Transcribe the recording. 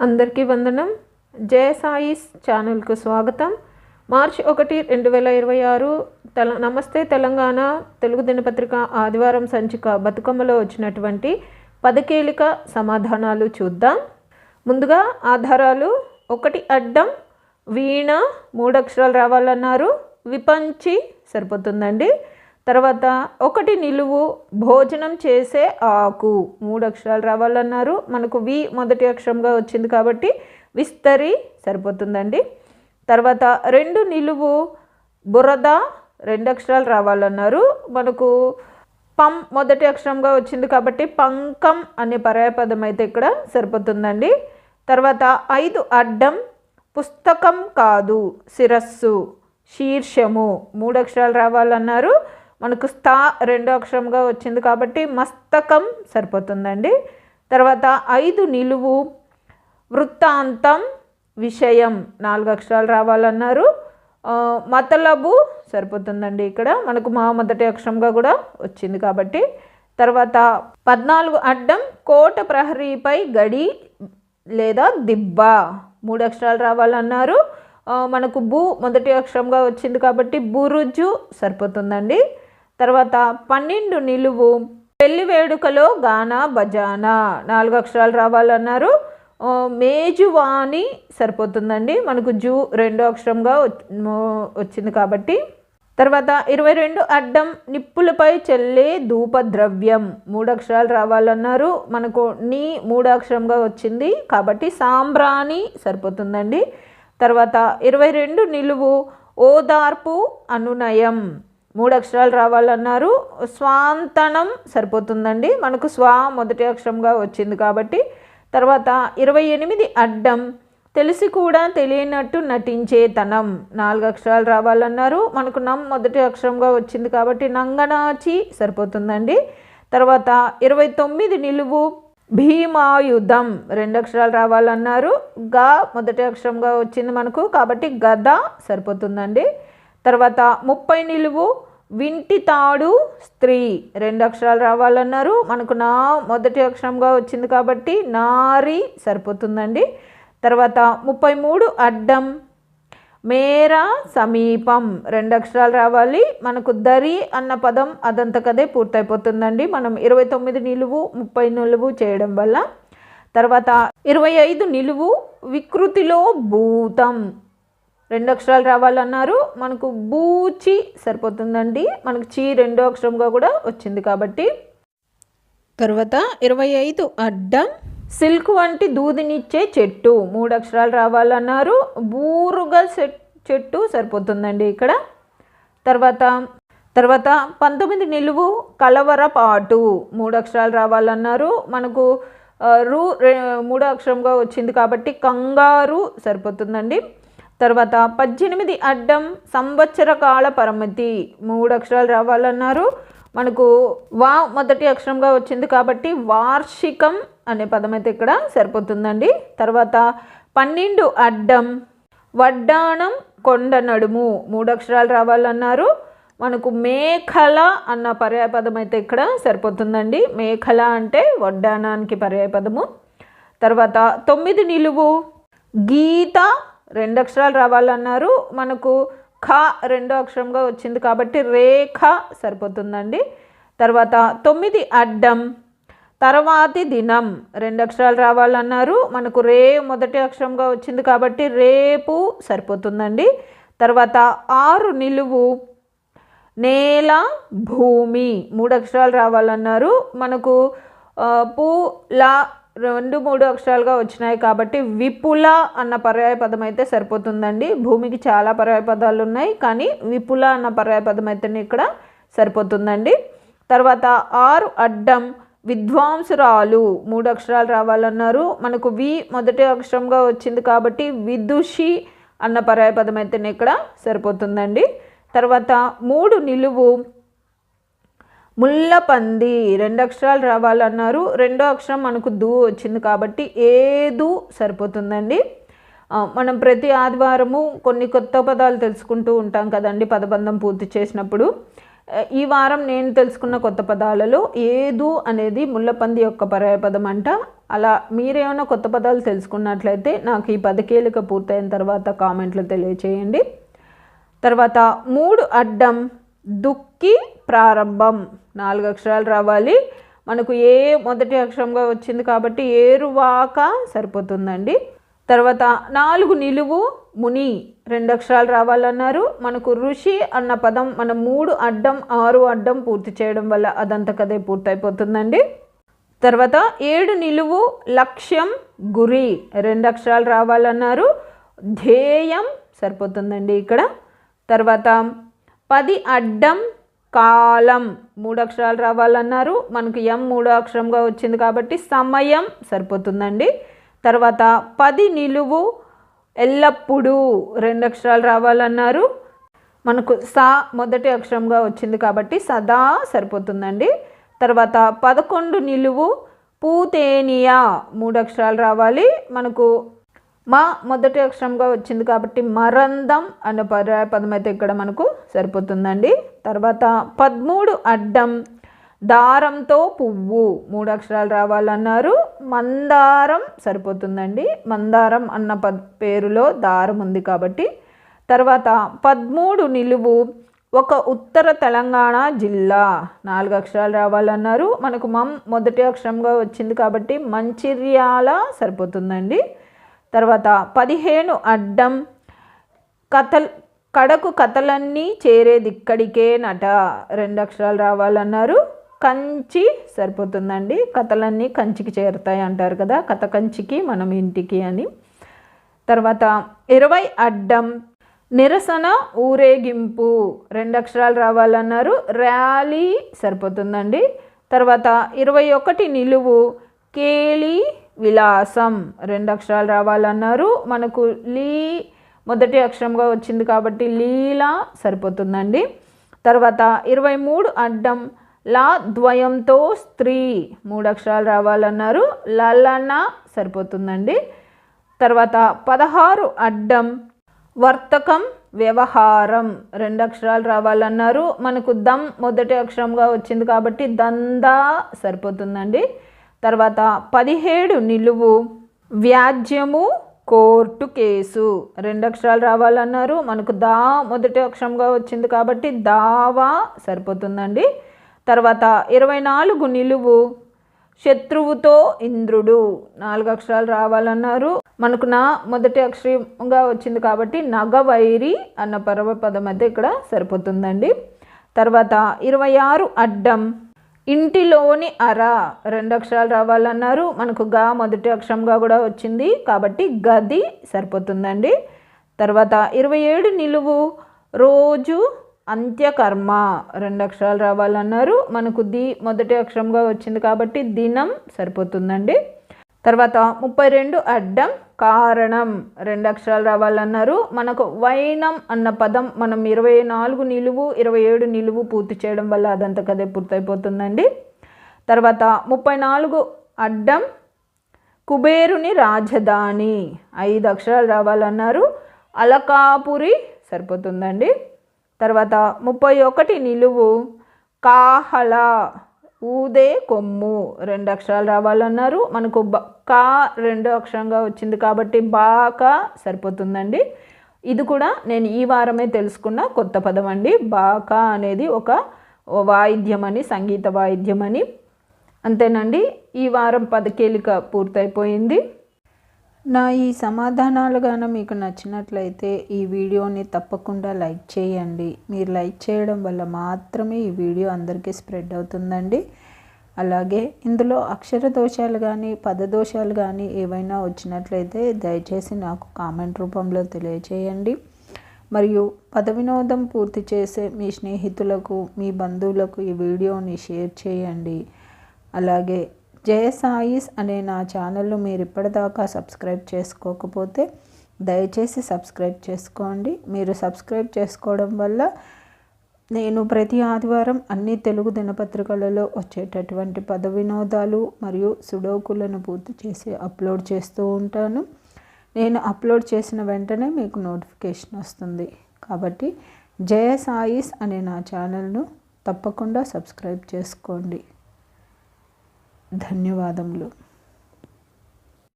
అందరికీ వందనం. జయ సాయిస్ ఛానల్కు స్వాగతం. మార్చి 1, 2026 నమస్తే తెలంగాణ తెలుగు దినపత్రిక ఆదివారం సంచిక బతుకమ్మలో వచ్చినటువంటి 10 కీలక సమాధానాలు చూద్దాం. ముందుగా ఆధారాలు. 1 అడ్డం, వీణ 3 అక్షరాలు రావాలన్నారు, విపంచి సరిపోతుందండి. తర్వాత 1 నిలువు, భోజనం చేసే ఆకు 3 అక్షరాలు రావాలన్నారు. మనకు వి మొదటి అక్షరంగా వచ్చింది కాబట్టి విస్తరి సరిపోతుందండి. తర్వాత 2 నిలువు, బురద 2 అక్షరాలు రావాలన్నారు. మనకు పం మొదటి అక్షరంగా వచ్చింది కాబట్టి పంకం అనే పర్యాయపదం అయితే ఇక్కడ సరిపోతుందండి. తర్వాత 5 అడ్డం, పుస్తకం కాదు శిరస్సు, శీర్షము 3 అక్షరాలు రావాలన్నారు. మనకు స్థా 2 అక్షరంగా వచ్చింది కాబట్టి మస్తకం సరిపోతుందండి. తర్వాత 5 నిలువు, వృత్తాంతం విషయం 4 అక్షరాలు రావాలన్నారు. మతలబు సరిపోతుందండి. ఇక్కడ మనకు మా మొదటి అక్షరంగా కూడా వచ్చింది కాబట్టి. తర్వాత 14 అడ్డం, కోట ప్రహరీపై గడి లేదా దిబ్బ 3 అక్షరాలు రావాలన్నారు. మనకు బు మొదటి అక్షరంగా వచ్చింది కాబట్టి బురుజు సరిపోతుందండి. తర్వాత 12 నిలువు, పెళ్లి వేడుకలో గానా బజానా 4 అక్షరాలు రావాలన్నారు. మేజువాణి సరిపోతుందండి. మనకు జు 2 అక్షరంగా వచ్చింది కాబట్టి. తర్వాత 22 అడ్డం, నిప్పులపై చెల్లే ధూపద్రవ్యం 3 అక్షరాలు రావాలన్నారు. మనకు నీ 3 అక్షరంగా వచ్చింది కాబట్టి సాంబ్రాణి సరిపోతుందండి. తర్వాత 22 నిలువు, ఓదార్పు అనునయం 3 అక్షరాలు రావాలన్నారు. స్వాంతనం సరిపోతుందండి. మనకు స్వా మొదటి అక్షరంగా వచ్చింది కాబట్టి. తర్వాత 28 అడ్డం, తెలిసి కూడా తెలియనట్టు నటించే తనం 4 అక్షరాలు రావాలన్నారు. మనకు నం మొదటి అక్షరంగా వచ్చింది కాబట్టి నంగనాచి సరిపోతుందండి. తర్వాత 29 నిలువు, భీమాయుధం 2 అక్షరాలు రావాలన్నారు. గా మొదటి అక్షరంగా వచ్చింది మనకు కాబట్టి గద సరిపోతుందండి. తర్వాత 30 నిలువు, వింటి తాడు స్త్రీ 2 అక్షరాలు రావాలన్నారు. మనకు నా మొదటి అక్షరంగా వచ్చింది కాబట్టి నారి సరిపోతుందండి. తర్వాత 33 అడ్డం, మేర సమీపం 2 అక్షరాలు రావాలి. మనకు దరి అన్న పదం అదంతకదే పూర్తయిపోతుందండి మనం 29 నిలువు 30 నిలువు చేయడం వల్ల. తర్వాత 25 నిలువు, వికృతిలో భూతం 2 అక్షరాలు రావాలన్నారు. మనకు బూచి సరిపోతుందండి. మనకు చీ 2 అక్షరంగా కూడా వచ్చింది కాబట్టి. తర్వాత 25 అడ్డం, సిల్క్ వంటి దూదినిచ్చే చెట్టు 3 అక్షరాలు రావాలన్నారు. బూరుగా చెట్టు సరిపోతుందండి ఇక్కడ. తర్వాత 19 నిలువు, కలవరపాటు 3 అక్షరాలు రావాలన్నారు. మనకు రు 3 అక్షరంగా వచ్చింది కాబట్టి కంగారు సరిపోతుందండి. తర్వాత 18 అడ్డం, సంవత్సర కాల పరిమితి 3 అక్షరాలు రావాలన్నారు. మనకు వా మొదటి అక్షరంగా వచ్చింది కాబట్టి వార్షికం అనే పదం అయితే ఇక్కడ సరిపోతుందండి. తర్వాత 12 అడ్డం, వడ్డాణం కొండ నడుము 3 అక్షరాలు రావాలన్నారు. మనకు మేఖల అన్న పర్యాయపదం అయితే ఇక్కడ సరిపోతుందండి. మేఖల అంటే వడ్డాణానికి పర్యాయపదము. తర్వాత 9 నిలువు, గీత 2 అక్షరాలు రావాలన్నారు. మనకు ఖ 2 అక్షరంగా వచ్చింది కాబట్టి రేఖ సరిపోతుందండి. తర్వాత 9 అడ్డం, తర్వాతి దినం 2 అక్షరాలు రావాలన్నారు. మనకు రే మొదటి అక్షరంగా వచ్చింది కాబట్టి రేపు సరిపోతుందండి. తర్వాత 6 నిలువు, నేల భూమి 3 అక్షరాలు రావాలన్నారు. మనకు పు లా 2, 3 అక్షరాలుగా వచ్చినాయి కాబట్టి విపుల అన్న పర్యాయపదం అయితే సరిపోతుందండి. భూమికి చాలా పర్యాయపదాలు ఉన్నాయి కానీ విపుల అన్న పర్యాయపదం అయితే ఇక్కడ సరిపోతుందండి. తర్వాత 6 అడ్డం, విద్వాంసురాలు 3 అక్షరాలు రావాలన్నారు. మనకు వి మొదటి అక్షరంగా వచ్చింది కాబట్టి విదుషి అన్న పర్యాయపదం అయితే ఇక్కడ సరిపోతుందండి. తర్వాత 3 నిలువు, ముల్లపంది 2 అక్షరాలు రావాలన్నారు. 2 అక్షరం మనకు దు వచ్చింది కాబట్టి ఏదు సరిపోతుందండి. మనం ప్రతి ఆదివారము కొన్ని కొత్త పదాలు తెలుసుకుంటూ ఉంటాం కదండి పదబంధం పూర్తి చేసినప్పుడు. ఈ వారం నేను తెలుసుకున్న కొత్త పదాలలో ఏదు అనేది ముల్లపంది యొక్క పర్యాయపదం అంట. అలా మీరేమైనా కొత్త పదాలు తెలుసుకున్నట్లయితే నాకు ఈ పదకీలిక పూర్తయిన తర్వాత కామెంట్లు తెలియచేయండి. తర్వాత 3 అడ్డం దుక్కి ప్రారంభం 4 అక్షరాలు రావాలి. మనకు ఏ మొదటి అక్షరంగా వచ్చింది కాబట్టి ఏరువాక సరిపోతుందండి. తర్వాత 4 నిలువు ముని 2 అక్షరాలు రావాలన్నారు. మనకు ఋషి అన్న పదం మనం 3 అడ్డం 6 అడ్డం పూర్తి చేయడం వల్ల అదంతకదే పూర్తయిపోతుందండి. తర్వాత 7 నిలువు లక్ష్యం గురి 2 అక్షరాలు రావాలన్నారు. ధ్యేయం సరిపోతుందండి ఇక్కడ. తర్వాత 10 అడ్డం కాలం 3 అక్షరాలు రావాలన్నారు. మనకు ఎం 3 అక్షరంగా వచ్చింది కాబట్టి సమయం సరిపోతుందండి. తర్వాత 10 నిలువు ఎల్లప్పుడూ 2 అక్షరాలు రావాలన్నారు. మనకు సా మొదటి అక్షరంగా వచ్చింది కాబట్టి సదా సరిపోతుందండి. తర్వాత 11 నిలువు పూతేనియా 3 అక్షరాలు రావాలి. మనకు మా మొదటి అక్షరంగా వచ్చింది కాబట్టి మరందం అన్న పర్యాయ పదం అయితే ఇక్కడ మనకు సరిపోతుందండి. తర్వాత 13 అడ్డం దారంతో పువ్వు 3 అక్షరాలు రావాలన్నారు. మందారం సరిపోతుందండి. మందారం అన్న పేరులో దారం ఉంది కాబట్టి. తర్వాత 13 నిలువు ఒక ఉత్తర తెలంగాణ జిల్లా 4 అక్షరాలు రావాలన్నారు. మనకు మొదటి అక్షరంగా వచ్చింది కాబట్టి మంచిర్యాల సరిపోతుందండి. తర్వాత 15 అడ్డం కడకు కథలన్నీ చేరేది ఇక్కడికే నట 2 అక్షరాలు రావాలన్నారు. కంచి సరిపోతుందండి. కథలన్నీ కంచికి చేరుతాయి అంటారు కదా, కథ కంచికి మనం ఇంటికి అని. తర్వాత 20 అడ్డం నిరసన ఊరేగింపు 2 అక్షరాలు రావాలన్నారు. ర్యాలీ సరిపోతుందండి. తర్వాత 21 నిలువు కేళి విలాసం 2 అక్షరాలు రావాలన్నారు. మనకు లీ మొదటి అక్షరంగా వచ్చింది కాబట్టి లీలా సరిపోతుందండి. తర్వాత 23 అడ్డం లా ద్వయంతో స్త్రీ 3 అక్షరాలు రావాలన్నారు. లలన సరిపోతుందండి. తర్వాత 16 అడ్డం వర్తకం వ్యవహారం 2 అక్షరాలు రావాలన్నారు. మనకు దం మొదటి అక్షరంగా వచ్చింది కాబట్టి దందా సరిపోతుందండి. తర్వాత 17 నిలువు వ్యాజ్యము కోర్టు కేసు 2 అక్షరాలు రావాలన్నారు. మనకు దా మొదటి అక్షరంగా వచ్చింది కాబట్టి దావా సరిపోతుందండి. తర్వాత 24 నిలువు శత్రువుతో ఇంద్రుడు 4 అక్షరాలు రావాలన్నారు. మనకు నా మొదటి అక్షరంగా వచ్చింది కాబట్టి నగవైరి అన్న పదం అయితే ఇక్కడ సరిపోతుందండి. తర్వాత 26 అడ్డం ఇంటిలోని అర 2 అక్షరాలు రావాలన్నారు. మనకు గా మొదటి అక్షరంగా కూడా వచ్చింది కాబట్టి గది సరిపోతుందండి. తర్వాత 27 నిలువు రోజు అంత్యకర్మ 2 అక్షరాలు రావాలన్నారు. మనకు ది మొదటి అక్షరంగా వచ్చింది కాబట్టి దినం సరిపోతుందండి. తర్వాత 32 అడ్డం కారణం 2 అక్షరాలు రావాలన్నారు. మనకు వైనం అన్న పదం మనం 24 నిలువు 27 నిలువు పూర్తి చేయడం వల్ల అదంతకదే పూర్తయిపోతుందండి. తర్వాత 34 అడ్డం కుబేరుని రాజధాని 5 అక్షరాలు రావాలన్నారు. అలకాపురి సరిపోతుందండి. తర్వాత 31 నిలువు కాహళ ఊదే కొమ్ము 2 అక్షరాలు రావాలన్నారు. మనకు కా 2 అక్షరంగా వచ్చింది కాబట్టి బాకా సరిపోతుందండి. ఇది కూడా నేను ఈ వారమే తెలుసుకున్న కొత్త పదం అండి. బాకా అనేది ఒక వాయిద్యం అని, సంగీత వాయిద్యం అని. అంతేనండి, ఈ వారం పదకేలిక పూర్తయిపోయింది. నా ఈ సమాధానాలు గాన మీకు నచ్చినట్లయితే ఈ వీడియోని తప్పకుండా లైక్ చేయండి. మీరు లైక్ చేయడం వల్ల మాత్రమే ఈ వీడియో అందరికీ స్ప్రెడ్ అవుతుందండి. అలాగే ఇందులో అక్షర దోషాలు కానీ పదదోషాలు కానీ ఏవైనా వచ్చినట్లయితే దయచేసి నాకు కామెంట్ రూపంలో తెలియచేయండి. మరియు పద వినోదం పూర్తి చేసే మీ స్నేహితులకు, మీ బంధువులకు ఈ వీడియోని షేర్ చేయండి. అలాగే జయ సాయిస్ అనే నా ఛానల్ను మీరు ఇప్పటిదాకా సబ్స్క్రైబ్ చేసుకోకపోతే దయచేసి సబ్స్క్రైబ్ చేసుకోండి. మీరు సబ్స్క్రైబ్ చేసుకోవడం వల్ల నేను ప్రతి ఆదివారం అన్ని తెలుగు దినపత్రికలలో వచ్చేటటువంటి పద వినోదాలు మరియు సుడోకులను పూర్తి చేసి అప్లోడ్ చేస్తూ ఉంటాను. నేను అప్లోడ్ చేసిన వెంటనే మీకు నోటిఫికేషన్ వస్తుంది. కాబట్టి జయ సాయిస్ అనే నా ఛానల్ను తప్పకుండా సబ్స్క్రైబ్ చేసుకోండి. ధన్యవాదములు.